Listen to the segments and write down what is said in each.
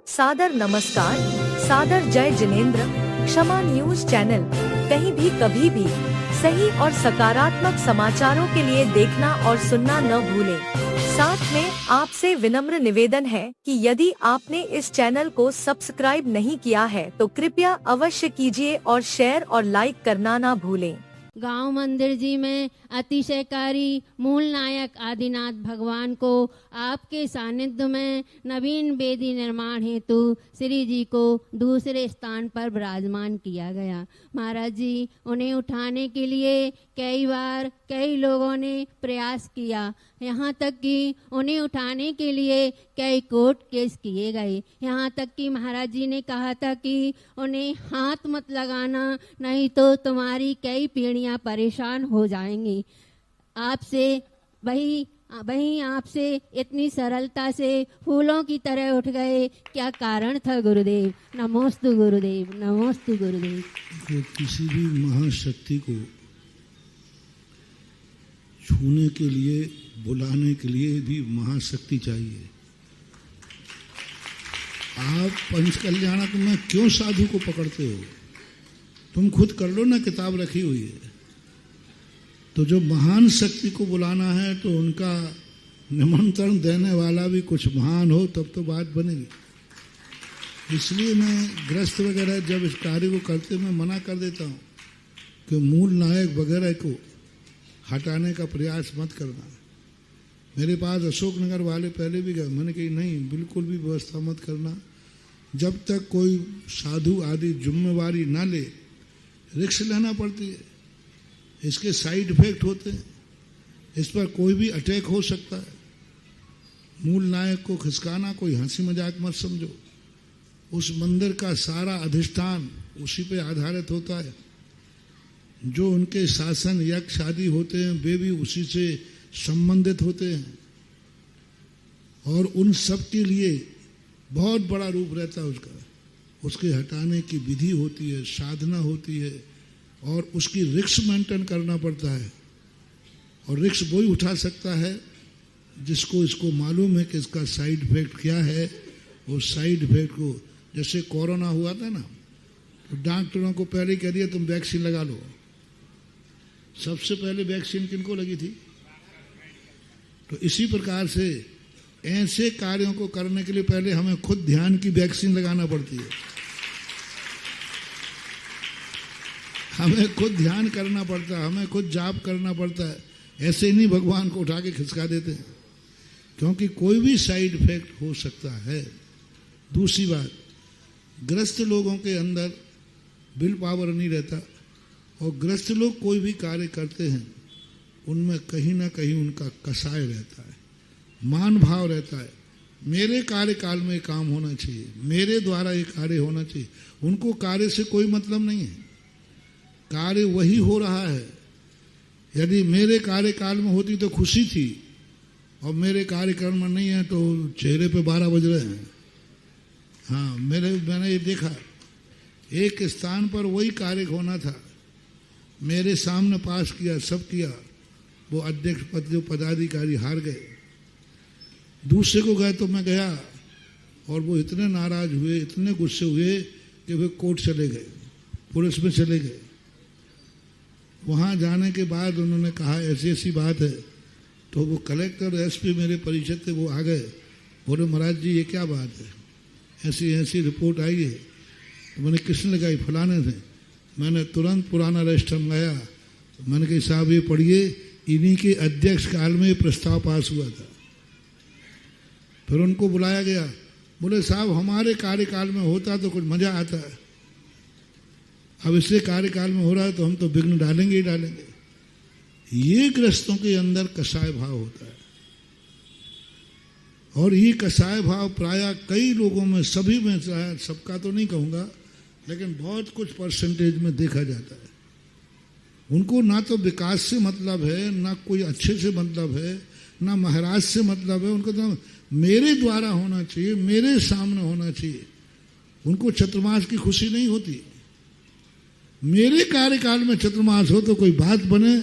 सादर नमस्कार, सादर जय जिनेंद्र। क्षमा न्यूज चैनल कहीं भी कभी भी सही और सकारात्मक समाचारों के लिए देखना और सुनना न भूलें। साथ में आपसे विनम्र निवेदन है कि यदि आपने इस चैनल को सब्सक्राइब नहीं किया है तो कृपया अवश्य कीजिए और शेयर और लाइक करना ना भूलें। गांव मंदिर जी में अतिशयकारी मूल नायक आदिनाथ भगवान को आपके सानिध्य में नवीन वेदी निर्माण हेतु श्री जी को दूसरे स्थान पर विराजमान किया गया। महाराज जी, उन्हें उठाने के लिए कई बार कई लोगों ने प्रयास किया, यहाँ तक कि उन्हें उठाने के लिए कई कोर्ट केस किए गए। यहाँ तक कि महाराज जी ने कहा था कि उन्हें हाथ मत लगाना, नहीं तो तुम्हारी कई पीढ़ियां परेशान हो जाएंगी। आपसे वही आपसे इतनी सरलता से फूलों की तरह उठ गए, क्या कारण था गुरुदेव? नमोस्तु गुरुदेव, नमोस्तु गुरुदेव। किसी भी महाशक्ति को छूने के लिए, बुलाने के लिए भी महाशक्ति चाहिए। आप पंचकल्याणक में क्यों साधु को पकड़ते हो? तुम खुद कर लो ना, किताब रखी हुई है। तो जो महान शक्ति को बुलाना है तो उनका निमंत्रण देने वाला भी कुछ महान हो, तब तो बात बनेगी। इसलिए मैं ग्रस्त वगैरह जब इस कार्य को करते मैं मना कर देता हूँ कि मूल नायक वगैरह को हटाने का प्रयास मत करना। मेरे पास अशोकनगर वाले पहले भी गए, मैंने कही नहीं, बिल्कुल भी व्यवस्था मत करना। जब तक कोई साधु आदि जिम्मेवारी ना ले, रिस्क लेना पड़ती है, इसके साइड इफेक्ट होते हैं, इस पर कोई भी अटैक हो सकता है। मूल नायक को खिसकाना कोई हंसी मजाक मत समझो। उस मंदिर का सारा अधिष्ठान उसी पे आधारित होता है। जो उनके शासन यज्ञ आदि होते हैं वे भी उसी से संबंधित होते हैं, और उन सब के लिए बहुत बड़ा रूप रहता है उसका। उसके हटाने की विधि होती है, साधना होती है, और उसकी रिस्क मेंटेन करना पड़ता है। और रिस्क वही उठा सकता है जिसको इसको मालूम है कि इसका साइड इफेक्ट क्या है। वो साइड इफेक्ट को, जैसे कोरोना हुआ था ना, तो डॉक्टरों को पहले कह दिया तुम वैक्सीन लगा लो। सबसे पहले वैक्सीन किनको लगी थी? तो इसी प्रकार से ऐसे कार्यों को करने के लिए पहले हमें खुद ध्यान की वैक्सीन लगाना पड़ती है। हमें खुद ध्यान करना पड़ता है, हमें खुद जाप करना पड़ता है। ऐसे नहीं भगवान को उठा के खिसका देते हैं, क्योंकि कोई भी साइड इफेक्ट हो सकता है। दूसरी बात, ग्रस्त लोगों के अंदर विल पावर नहीं रहता, और ग्रस्त लोग कोई भी कार्य करते हैं उनमें कहीं ना कहीं उनका कसाय रहता है, मान भाव रहता है। मेरे कार्यकाल में काम होना चाहिए, मेरे द्वारा ये कार्य होना चाहिए। उनको कार्य से कोई मतलब नहीं है, कार्य वही हो रहा है। यदि मेरे कार्यकाल में होती तो खुशी थी, और मेरे कार्यकाल में नहीं है तो चेहरे पे 12 बज रहे हैं। हाँ, मैंने ये देखा, एक स्थान पर वही कार्य होना था, मेरे सामने पास किया, सब किया, वो अध्यक्ष पद जो पदाधिकारी हार गए। दूसरे को गए तो मैं गया, और वो इतने नाराज हुए, इतने गुस्से हुए कि वे कोर्ट चले गए, पुलिस में चले गए। वहाँ जाने के बाद उन्होंने कहा ऐसी ऐसी बात है, तो वो कलेक्टर एसपी मेरे परिचित थे, वो आ गए, बोले महाराज जी ये क्या बात है, ऐसी ऐसी रिपोर्ट आई है। तो मैंने किसने लगाई? फलाने से। मैंने तुरंत पुराना रजिस्टर मंगाया, मैंने कहा साहब ये पढ़िए, इन्हीं के अध्यक्ष काल में प्रस्ताव पास हुआ था। फिर उनको बुलाया गया, बोले साहब हमारे कार्यकाल में होता तो कुछ मजा आता है, अब इससे कार्यकाल में हो रहा है तो हम तो विघ्न डालेंगे ही डालेंगे। ये ग्रस्तों के अंदर कसाय भाव होता है, और ये कसाय भाव प्रायः कई लोगों में, सभी में, सबका तो नहीं कहूँगा, लेकिन बहुत कुछ परसेंटेज में देखा जाता है। उनको ना तो विकास से मतलब है, ना कोई अच्छे से मतलब है, ना महाराज से मतलब है। उनको तो मेरे द्वारा होना चाहिए, मेरे सामने होना चाहिए। उनको चतुर्मास की खुशी नहीं होती। मेरे कार्यकाल में चतुर्मास हो तो कोई बात बने,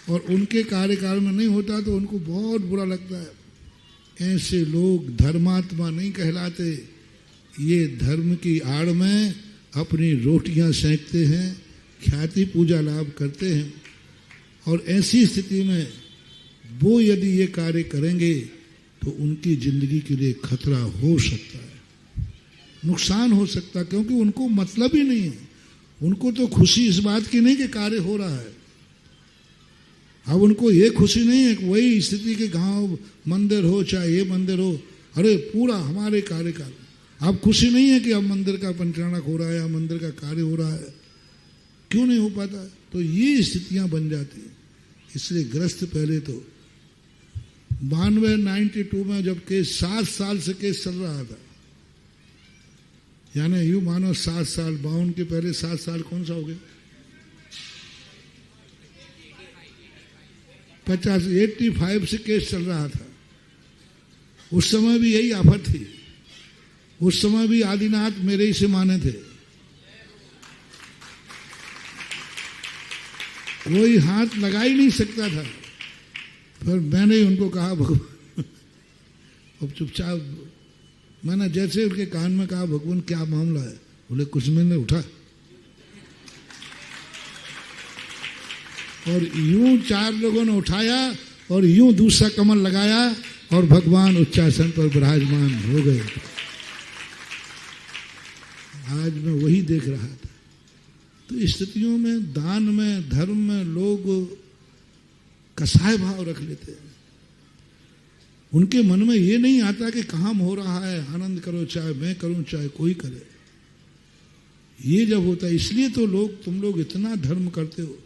और उनके कार्यकाल में नहीं होता तो उनको बहुत बुरा लगता है। ऐसे लोग धर्मात्मा नहीं कहलाते। ये धर्म की आड़ में अपनी रोटियां सेंकते हैं, ख्याति पूजा लाभ करते हैं। और ऐसी स्थिति में वो यदि ये कार्य करेंगे तो उनकी जिंदगी के लिए खतरा हो सकता है, नुकसान हो सकता है, क्योंकि उनको मतलब ही नहीं है। उनको तो खुशी इस बात की नहीं कि कार्य हो रहा है। अब उनको ये खुशी नहीं है कि वही स्थिति के गांव मंदिर हो चाहे ये मंदिर हो, अरे पूरा हमारे कार्यकाल। अब खुशी नहीं है कि अब मंदिर का पंचाणक हो रहा है या मंदिर का कार्य हो रहा है, क्यों नहीं हो पाता? तो ये स्थितियां बन जाती हैं। इसलिए ग्रस्त पहले तो 92-92 में जब केस 7 साल से केस चल रहा था, यानी यूं मानो 7 साल, 52 के पहले 7 साल कौन सा हो गया? 85 से केस चल रहा था। उस समय भी यही आफत थी। उस समय भी आदिनाथ मेरे ही से माने थे, कोई हाथ लगा ही नहीं सकता था। फिर मैंने उनको कहा भगवान, अब चुपचाप मैंने जैसे उनके कान में कहा भगवान क्या मामला है? बोले कुछ मैंने उठा। और यूं 4 लोगों ने उठाया और यूं दूसरा कमल लगाया और भगवान उच्चासन पर विराजमान हो गए। आज मैं वही देख रहा था। तो इस स्थितियों में दान में, धर्म में लोग कसाय भाव रख लेते हैं। उनके मन में ये नहीं आता कि काम हो रहा है, आनंद करो, चाहे मैं करूं चाहे कोई करे। ये जब होता है, इसलिए तो लोग, तुम लोग इतना धर्म करते हो,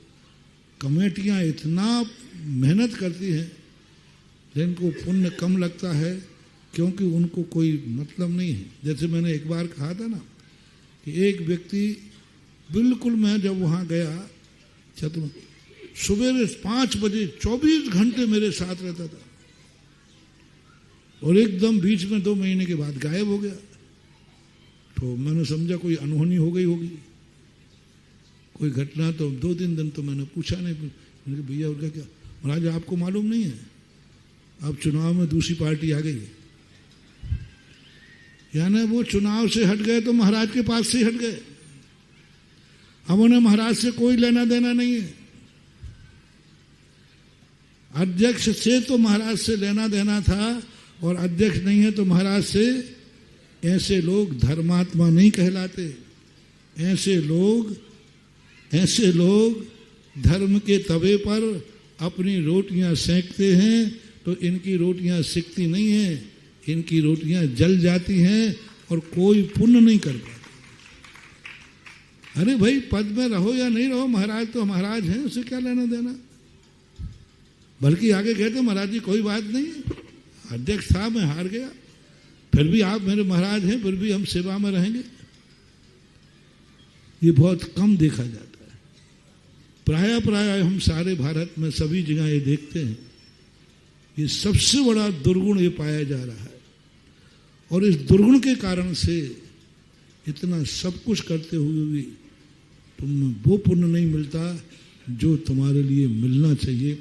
कमेटियां इतना मेहनत करती हैं, जिनको पुण्य कम लगता है क्योंकि उनको कोई मतलब नहीं है। जैसे मैंने एक बार कहा था ना कि एक व्यक्ति बिल्कुल, मैं जब वहाँ गया सुबह 5 बजे 24 घंटे मेरे साथ रहता था और एकदम बीच में 2 महीने के बाद गायब हो गया। तो मैंने समझा कोई अनहोनी हो गई होगी, कोई घटना। तो 2-3 दिन तो मैंने पूछा नहीं। मैंने कहा भैया उनका क्या? महाराज आपको मालूम नहीं है, अब चुनाव में दूसरी पार्टी आ गई। यानी वो चुनाव से हट गए तो महाराज के पास से हट गए। अब उन्हें महाराज से कोई लेना देना नहीं है। अध्यक्ष से तो महाराज से लेना देना था और अध्यक्ष नहीं है तो महाराज से। ऐसे लोग धर्मात्मा नहीं कहलाते। ऐसे लोग धर्म के तवे पर अपनी रोटियां सेंकते हैं तो इनकी रोटियां सिकती नहीं हैं, इनकी रोटियां जल जाती हैं और कोई पुण्य नहीं कर पाता। अरे भाई पद में रहो या नहीं रहो, महाराज तो महाराज हैं, उसे क्या लेना देना। बल्कि आगे कहते महाराज जी कोई बात नहीं, अध्यक्ष था मैं हार गया, फिर भी आप मेरे महाराज हैं, फिर भी हम सेवा में रहेंगे। ये बहुत कम देखा जाता है। प्राय हम सारे भारत में सभी जगह ये देखते हैं। ये सबसे बड़ा दुर्गुण ये पाया जा रहा है और इस दुर्गुण के कारण से इतना सब कुछ करते हुए भी तुम्हें वो पुण्य नहीं मिलता जो तुम्हारे लिए मिलना चाहिए।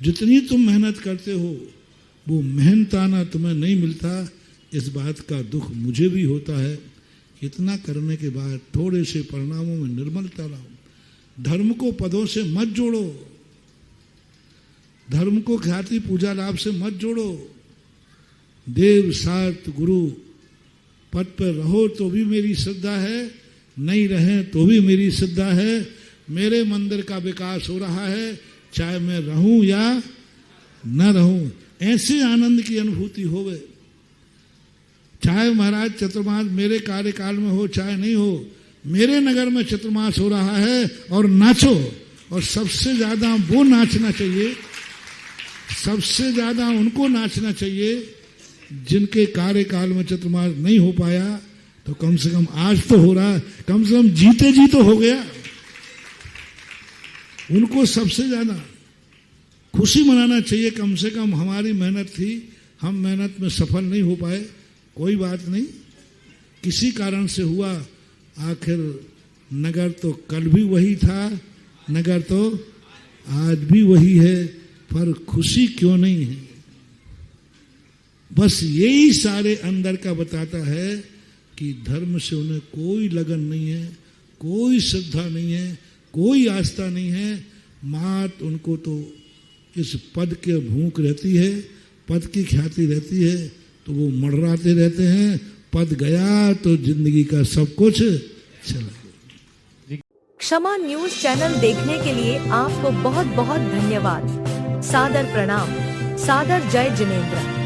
जितनी तुम मेहनत करते हो वो मेहनताना तुम्हें नहीं मिलता। इस बात का दुख मुझे भी होता है। इतना करने के बाद थोड़े से परिणामों में निर्मलता लाओ। धर्म को पदों से मत जोड़ो, धर्म को ख्याति पूजा लाभ से मत जोड़ो। देव सार्थ गुरु पद पर रहो तो भी मेरी श्रद्धा है, नहीं रहे तो भी मेरी श्रद्धा है। मेरे मंदिर का विकास हो रहा है चाहे मैं रहूं या न रहूं। ऐसे आनंद की अनुभूति होवे। चाहे महाराज चतुर्मास मेरे कार्यकाल में हो चाहे नहीं हो, मेरे नगर में चतुर्मास हो रहा है और नाचो। और सबसे ज्यादा वो नाचना चाहिए, सबसे ज्यादा उनको नाचना चाहिए जिनके कार्यकाल में चतुर्मास नहीं हो पाया। तो कम से कम आज तो हो रहा है, कम से कम जीते जी तो हो गया। उनको सबसे ज्यादा खुशी मनाना चाहिए। कम से कम हमारी मेहनत थी, हम मेहनत में सफल नहीं हो पाए, कोई बात नहीं, किसी कारण से हुआ। आखिर नगर तो कल भी वही था, नगर तो आज भी वही है, पर खुशी क्यों नहीं है? बस यही सारे अंदर का बताता है कि धर्म से उन्हें कोई लगन नहीं है, कोई श्रद्धा नहीं है, कोई आस्था नहीं है। मात उनको तो इस पद के भूख रहती है, पद की ख्याति रहती है, तो वो मड़राते रहते हैं। पद गया तो जिंदगी का सब कुछ चला गया। क्षमा न्यूज चैनल देखने के लिए आपको बहुत बहुत धन्यवाद। सादर प्रणाम। सादर जय जिनेंद्र।